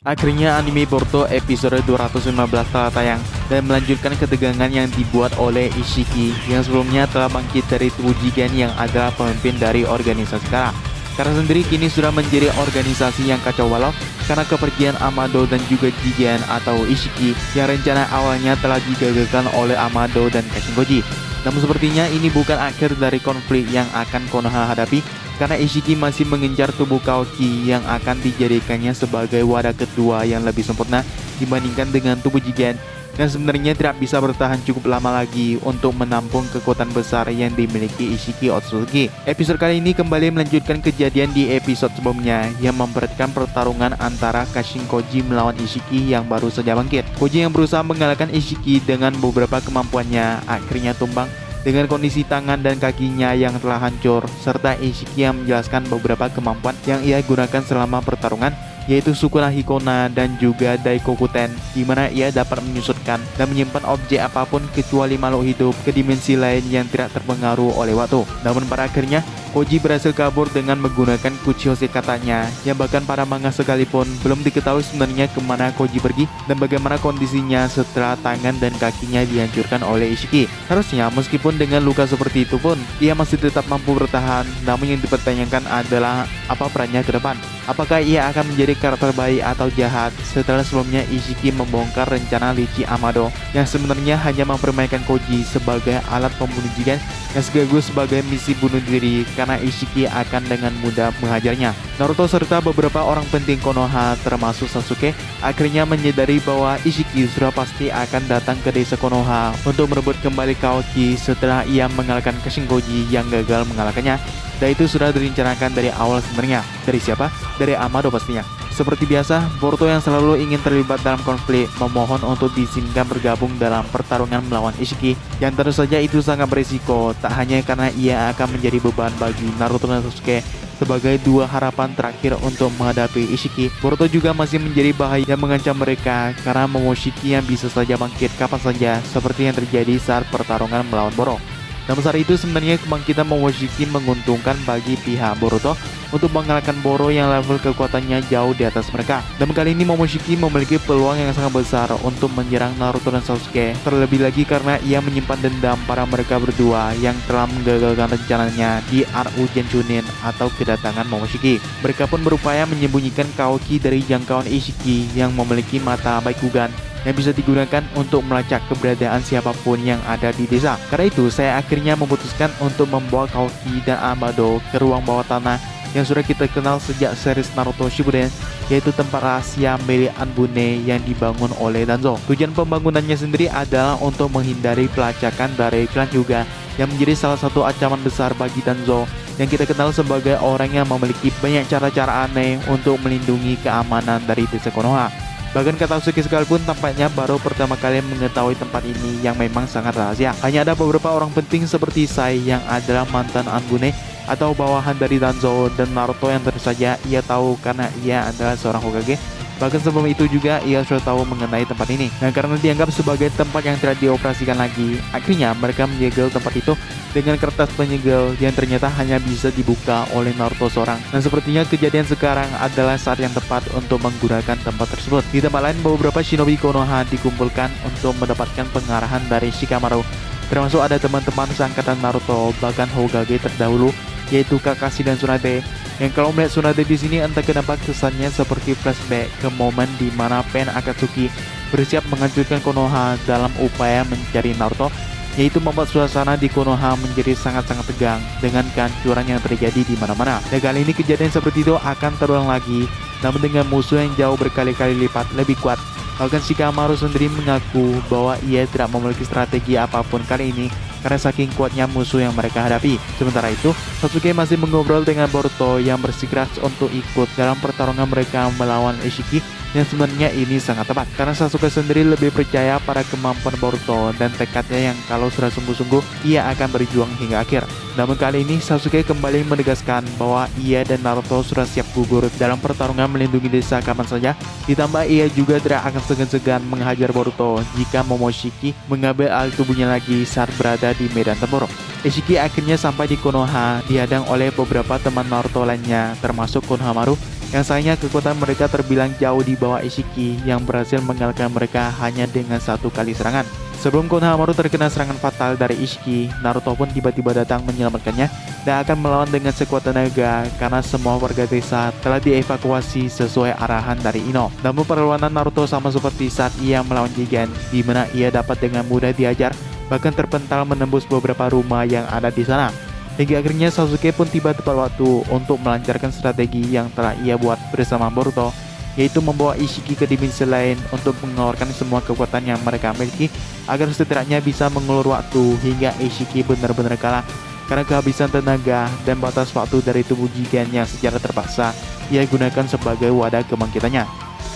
Akhirnya anime Boruto episode 215 telah tayang dan melanjutkan ketegangan yang dibuat oleh Ishiki yang sebelumnya telah bangkit dari tubuh Jigen yang adalah pemimpin dari organisasi Kara. Kara sendiri kini sudah menjadi organisasi yang kacau balau karena kepergian Amado dan juga Jigen atau Ishiki yang rencana awalnya telah digagalkan oleh Amado dan Kashingoji. Namun sepertinya ini bukan akhir dari konflik yang akan Konoha hadapi karena Ishiki masih mengejar tubuh Kaoki yang akan dijadikannya sebagai wadah kedua yang lebih sempurna dibandingkan dengan tubuh Jigen dan sebenarnya tidak bisa bertahan cukup lama lagi untuk menampung kekuatan besar yang dimiliki Ishiki Otsutsuki. Episode kali ini kembali melanjutkan kejadian di episode sebelumnya yang memperhatikan pertarungan antara Kashinkoji melawan Ishiki yang baru saja bangkit. Koji yang berusaha mengalahkan Ishiki dengan beberapa kemampuannya akhirnya tumbang dengan kondisi tangan dan kakinya yang telah hancur, serta Ishiki yang menjelaskan beberapa kemampuan yang ia gunakan selama pertarungan, yaitu Sukuna Hikona dan juga Daikokuten, di mana ia dapat menyusutkan dan menyimpan objek apapun kecuali makhluk hidup ke dimensi lain yang tidak terpengaruh oleh waktu. Namun pada akhirnya, Koji berhasil kabur dengan menggunakan Kuchihose katanya, yang bahkan para manga sekalipun belum diketahui sebenarnya kemana Koji pergi dan bagaimana kondisinya setelah tangan dan kakinya dihancurkan oleh Ishiki. Harusnya meskipun dengan luka seperti itu pun, ia masih tetap mampu bertahan, namun yang dipertanyakan adalah apa perannya ke depan. Apakah ia akan menjadi karakter baik atau jahat setelah sebelumnya Ishiki membongkar rencana Lichi Amado yang sebenarnya hanya mempermainkan Koji sebagai alat pembunuh Jigen yang sekaligus sebagai misi bunuh diri karena Ishiki akan dengan mudah menghajarnya. Naruto serta beberapa orang penting Konoha termasuk Sasuke akhirnya menyadari bahwa Ishiki sudah pasti akan datang ke desa Konoha untuk merebut kembali Kaoki setelah ia mengalahkan Kashingoji yang gagal mengalahkannya. Dan itu sudah direncanakan dari awal sebenarnya. Dari siapa? Dari Amado pastinya. Seperti biasa, Boruto yang selalu ingin terlibat dalam konflik memohon untuk diizinkan bergabung dalam pertarungan melawan Ishiki yang tentu saja itu sangat berisiko, tak hanya karena ia akan menjadi beban bagi Naruto dan Sasuke sebagai dua harapan terakhir untuk menghadapi Ishiki. Boruto juga masih menjadi bahaya yang mengancam mereka karena Momoshiki yang bisa saja bangkit kapan saja seperti yang terjadi saat pertarungan melawan Boro. Namun saat itu sebenarnya kebangkitan Momoshiki menguntungkan bagi pihak Boruto untuk mengalahkan Boro yang level kekuatannya jauh di atas mereka. Dan kali ini Momoshiki memiliki peluang yang sangat besar untuk menyerang Naruto dan Sasuke, terlebih lagi karena ia menyimpan dendam para mereka berdua yang telah menggagalkan rencananya di Aru Genshunin atau kedatangan Momoshiki. Mereka pun berupaya menyembunyikan Kaoki dari jangkauan Ishiki yang memiliki mata Baikugan yang bisa digunakan untuk melacak keberadaan siapapun yang ada di desa. Karena itu, saya akhirnya memutuskan untuk membawa Kaoki dan Amado ke ruang bawah tanah yang sudah kita kenal sejak series Naruto Shippuden, yaitu tempat rahasia milik Anbune yang dibangun oleh Danzo. Tujuan pembangunannya sendiri adalah untuk menghindari pelacakan dari klan Hyuga yang menjadi salah satu ancaman besar bagi Danzo yang kita kenal sebagai orang yang memiliki banyak cara-cara aneh untuk melindungi keamanan dari desa Konoha. Bahkan Katsuki sekalipun tampaknya baru pertama kali mengetahui tempat ini yang memang sangat rahasia. Hanya ada beberapa orang penting seperti Sai yang adalah mantan Anbune atau bawahan dari Danzo dan Naruto yang tentu saja ia tahu karena ia adalah seorang Hokage. Bahkan sebelum itu juga ia sudah tahu mengenai tempat ini. Dan karena dianggap sebagai tempat yang tidak dioperasikan lagi, akhirnya mereka menyegel tempat itu dengan kertas penyegel yang ternyata hanya bisa dibuka oleh Naruto seorang. Dan sepertinya kejadian sekarang adalah saat yang tepat untuk menggunakan tempat tersebut. Di tempat lain, beberapa shinobi Konoha dikumpulkan untuk mendapatkan pengarahan dari Shikamaru, termasuk ada teman-teman seangkatan Naruto, bahkan Hokage terdahulu yaitu Kakashi dan Tsunade. Yang kalau melihat Tsunade di sini entah kenapa kesannya seperti flashback ke momen di mana Pain Akatsuki bersiap menghancurkan Konoha dalam upaya mencari Naruto, yaitu membuat suasana di Konoha menjadi sangat-sangat tegang dengan kehancuran yang terjadi di mana-mana. Dan kali ini kejadian seperti itu akan terulang lagi, namun dengan musuh yang jauh berkali-kali lipat lebih kuat. Bahkan Shikamaru sendiri mengaku bahwa ia tidak memiliki strategi apapun kali ini karena saking kuatnya musuh yang mereka hadapi. Sementara itu, Sasuke masih mengobrol dengan Boruto yang bersikeras untuk ikut dalam pertarungan mereka melawan Ishiki, yang sebenarnya ini sangat tepat karena Sasuke sendiri lebih percaya pada kemampuan Boruto dan tekadnya yang kalau sudah sungguh-sungguh ia akan berjuang hingga akhir. Namun kali ini Sasuke kembali menegaskan bahwa ia dan Naruto sudah siap gugur dalam pertarungan melindungi desa kapan saja. Ditambah ia juga tidak akan segan-segan menghajar Boruto jika Momoshiki mengambil alih tubuhnya lagi saat berada di medan tempur. Ishiki akhirnya sampai di Konoha dihadang oleh beberapa teman Naruto lainnya termasuk Konohamaru Yang sayangnya kekuatan mereka terbilang jauh di bawah Ishiki yang berhasil mengalahkan mereka hanya dengan 1 kali serangan. Sebelum Konohamaru terkena serangan fatal dari Ishiki, Naruto pun tiba-tiba datang menyelamatkannya dan akan melawan dengan sekuat tenaga karena semua warga desa telah dievakuasi sesuai arahan dari Ino. Namun perlawanan Naruto sama seperti saat ia melawan Jigen, di mana ia dapat dengan mudah diajar, bahkan terpental menembus beberapa rumah yang ada di sana. Hingga akhirnya Sasuke pun tiba tepat waktu untuk melancarkan strategi yang telah ia buat bersama Boruto, yaitu membawa Ishiki ke dimensi lain untuk mengeluarkan semua kekuatan yang mereka miliki agar setidaknya bisa mengulur waktu hingga Ishiki benar-benar kalah karena kehabisan tenaga dan batas waktu dari tubuh Jigen yang secara terpaksa ia gunakan sebagai wadah kebangkitannya.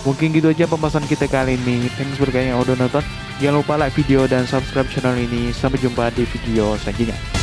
Mungkin gitu aja pembahasan kita kali ini. Thanks for kalian yang udah nonton. Jangan lupa like video dan subscribe channel ini. Sampai jumpa di video selanjutnya.